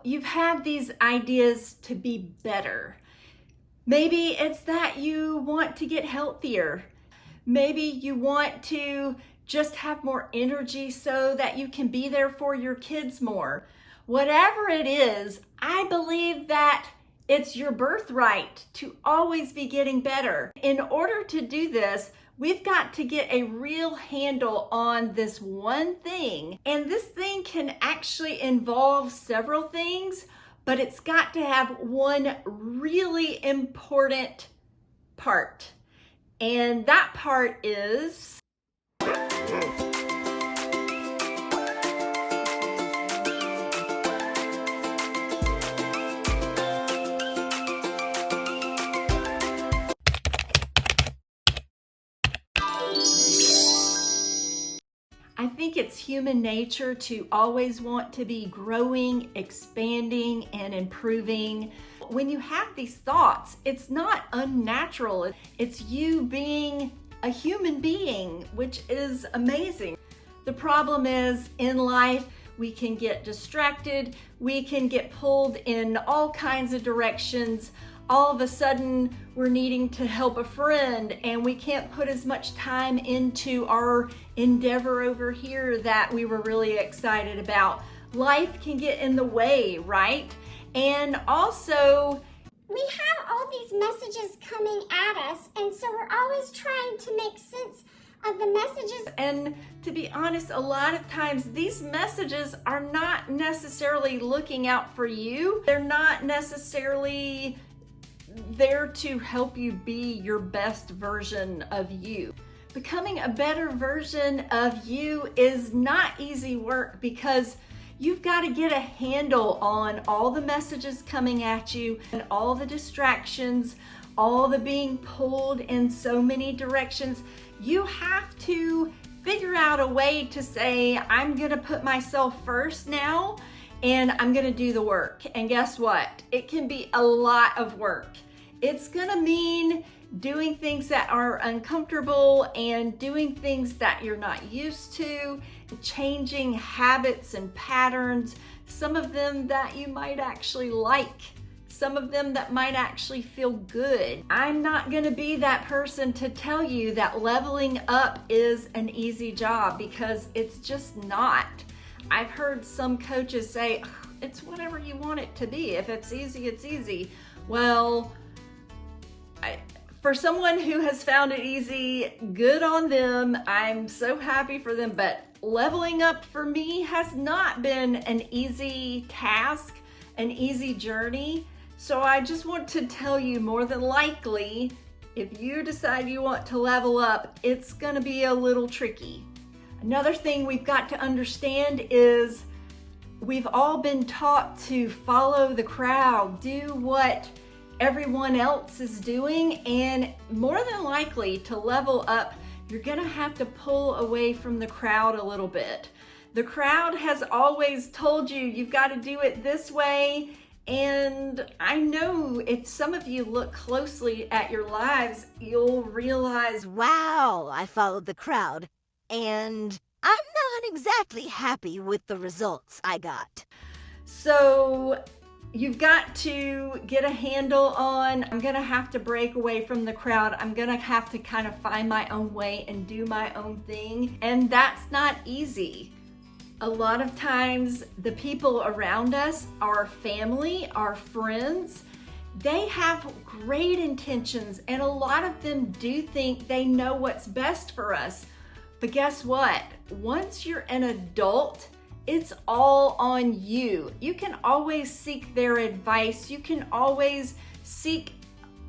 You've had these ideas to be better. Maybe it's that you want to get healthier. Maybe you want to just have more energy so that you can be there for your kids more. Whatever it is, I believe that it's your birthright to always be getting better. In order to do this, we've got to get a real handle on this one thing. And this thing can actually involve several things, but it's got to have one really important part. And that part is I think it's human nature to always want to be growing, expanding, and improving. When you have these thoughts, it's not unnatural. It's you being a human being, which is amazing. The problem is in life, we can get distracted. We can get pulled in all kinds of directions. All of a sudden, we're needing to help a friend and we can't put as much time into our endeavor over here that we were really excited about. Life can get in the way, right? And also, we have all these messages coming at us, and so we're always trying to make sense of the messages. And to be honest, a lot of times these messages are not necessarily looking out for you. They're not necessarily there to help you be your best version of you. Becoming a better version of you is not easy work because you've got to get a handle on all the messages coming at you and all the distractions, all the being pulled in so many directions. You have to figure out a way to say, I'm going to put myself first now and I'm going to do the work. And guess what? It can be a lot of work. It's going to mean doing things that are uncomfortable and doing things that you're not used to, changing habits and patterns, some of them that you might actually like, some of them that might actually feel good. I'm not going to be that person to tell you that leveling up is an easy job because it's just not. I've heard some coaches say, it's whatever you want it to be. If it's easy, it's easy. Well, for someone who has found it easy, good on them. I'm so happy for them, but leveling up for me has not been an easy task, an easy journey. So I just want to tell you, more than likely, if you decide you want to level up, it's gonna be a little tricky. Another thing we've got to understand is we've all been taught to follow the crowd, do what everyone else is doing, and more than likely to level up, you're gonna have to pull away from the crowd a little bit. The crowd has always told you you've got to do it this way, and I know if some of you look closely at your lives, you'll realize, wow, I followed the crowd, and I'm not exactly happy with the results I got. So you've got to get a handle on, I'm gonna have to break away from the crowd. I'm gonna have to kind of find my own way and do my own thing. And that's not easy. A lot of times the people around us, our family, our friends, they have great intentions and a lot of them do think they know what's best for us. But guess what? Once you're an adult, it's all on you. You can always seek their advice. You can always seek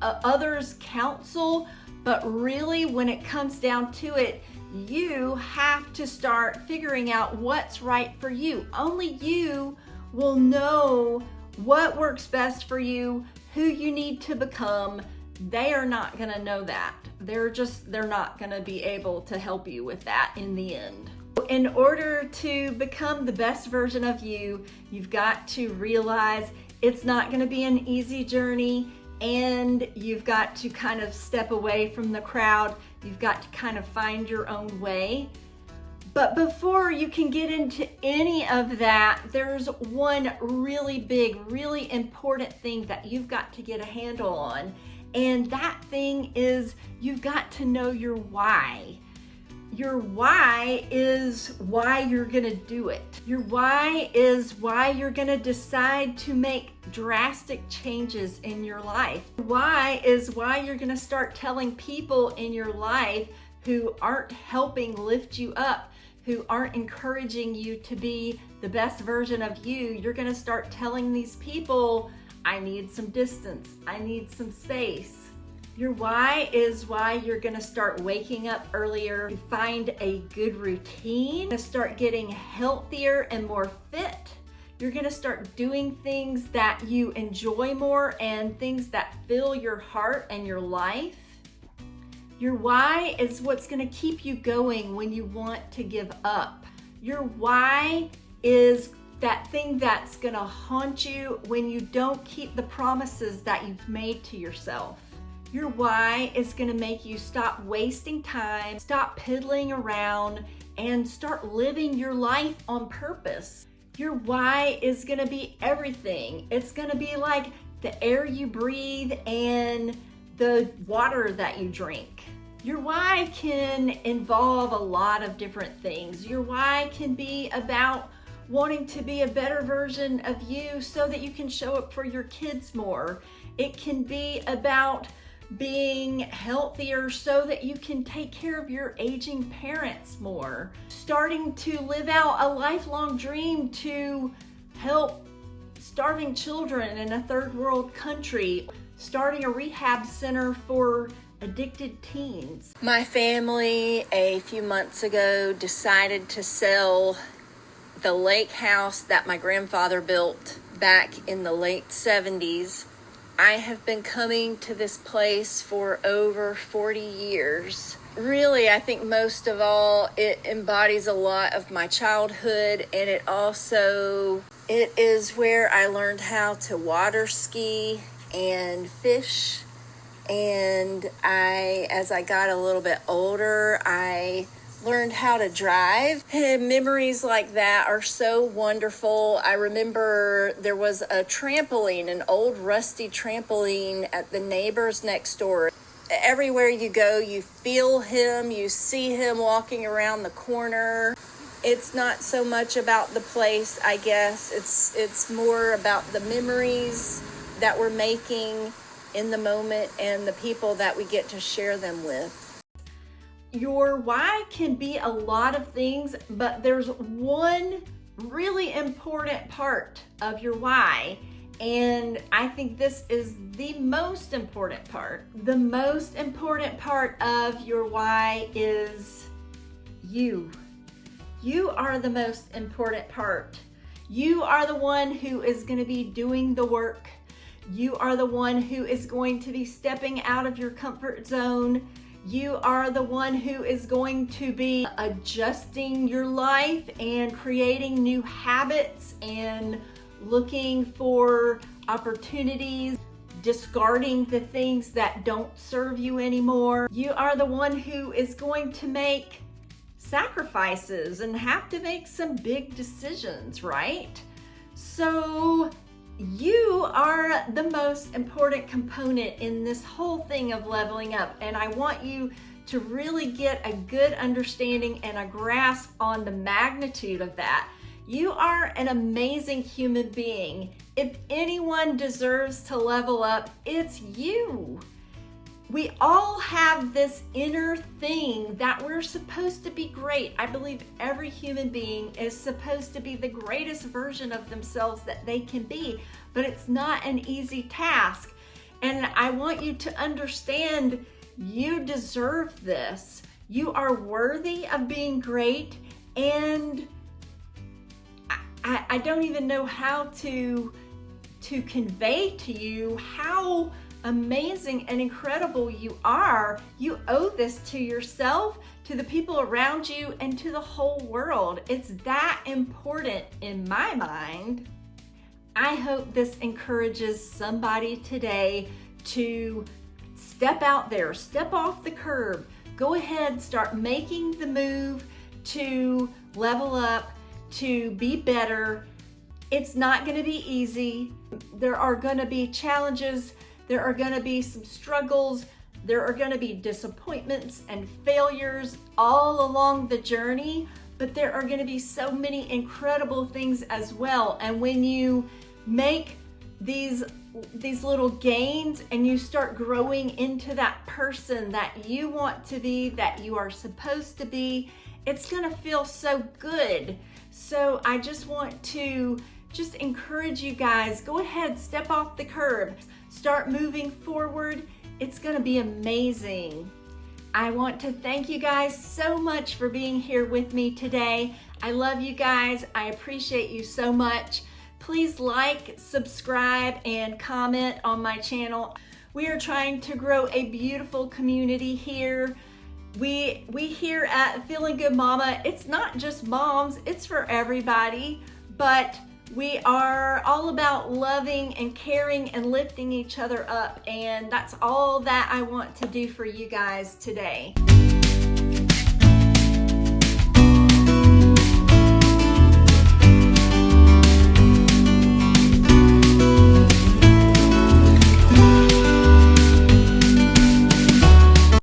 others' counsel, but really when it comes down to it, you have to start figuring out what's right for you. Only you will know what works best for you, who you need to become. They are not gonna know that. They're not gonna be able to help you with that in the end. In order to become the best version of you, you've got to realize it's not going to be an easy journey, and you've got to kind of step away from the crowd. You've got to kind of find your own way. But before you can get into any of that, there's one really big, really important thing that you've got to get a handle on. And that thing is you've got to know your why. Your why is why you're gonna do it. Your why is why you're gonna decide to make drastic changes in your life. Why is why you're gonna start telling people in your life who aren't helping lift you up, who aren't encouraging you to be the best version of you. You're gonna start telling these people, I need some distance, I need some space. Your why is why you're gonna start waking up earlier, find a good routine, to start getting healthier and more fit. You're gonna start doing things that you enjoy more and things that fill your heart and your life. Your why is what's gonna keep you going when you want to give up. Your why is that thing that's gonna haunt you when you don't keep the promises that you've made to yourself. Your why is gonna make you stop wasting time, stop piddling around, and start living your life on purpose. Your why is gonna be everything. It's gonna be like the air you breathe and the water that you drink. Your why can involve a lot of different things. Your why can be about wanting to be a better version of you so that you can show up for your kids more. It can be about being healthier so that you can take care of your aging parents more. Starting to live out a lifelong dream to help starving children in a third world country. Starting a rehab center for addicted teens. My family a few months ago decided to sell the lake house that my grandfather built back in the late 70s. I have been coming to this place for over 40 years. Really, I think most of all, it embodies a lot of my childhood, and it is where I learned how to water ski and fish. And as I got a little bit older, I learned how to drive. And memories like that are so wonderful. I remember there was a trampoline, an old rusty trampoline at the neighbors next door. Everywhere you go, you feel him, you see him walking around the corner. It's not so much about the place, I guess. It's more about the memories that we're making in the moment and the people that we get to share them with. Your why can be a lot of things, but there's one really important part of your why, and I think this is the most important part. The most important part of your why is you. You are the most important part. You are the one who is going to be doing the work. You are the one who is going to be stepping out of your comfort zone. You are the one who is going to be adjusting your life and creating new habits and looking for opportunities, discarding the things that don't serve you anymore. You are the one who is going to make sacrifices and have to make some big decisions, right? So you are the most important component in this whole thing of leveling up, and I want you to really get a good understanding and a grasp on the magnitude of that. You are an amazing human being. If anyone deserves to level up, it's you. We all have this inner thing that we're supposed to be great. I believe every human being is supposed to be the greatest version of themselves that they can be, but it's not an easy task. And I want you to understand you deserve this. You are worthy of being great, and I don't even know how to convey to you how amazing and incredible you are. You owe this to yourself, to the people around you, and to the whole world. It's that important in my mind. I hope this encourages somebody today to step out there, step off the curb, go ahead, start making the move to level up, to be better. It's not going to be easy. There are going to be challenges. There are going to be some struggles. There are going to be disappointments and failures all along the journey, but there are going to be so many incredible things as well. And when you make these little gains and you start growing into that person that you want to be, that you are supposed to be, it's going to feel so good. So I just want to encourage you guys, go ahead, step off the curb, start moving forward. It's going to be amazing. I want to thank you guys so much for being here with me today. I love you guys. I appreciate you so much. Please like, subscribe, and comment on my channel. We are trying to grow a beautiful community here. We here at Feeling Good Mama, it's not just moms, it's for everybody, but we are all about loving and caring and lifting each other up, and that's all that I want to do for you guys today.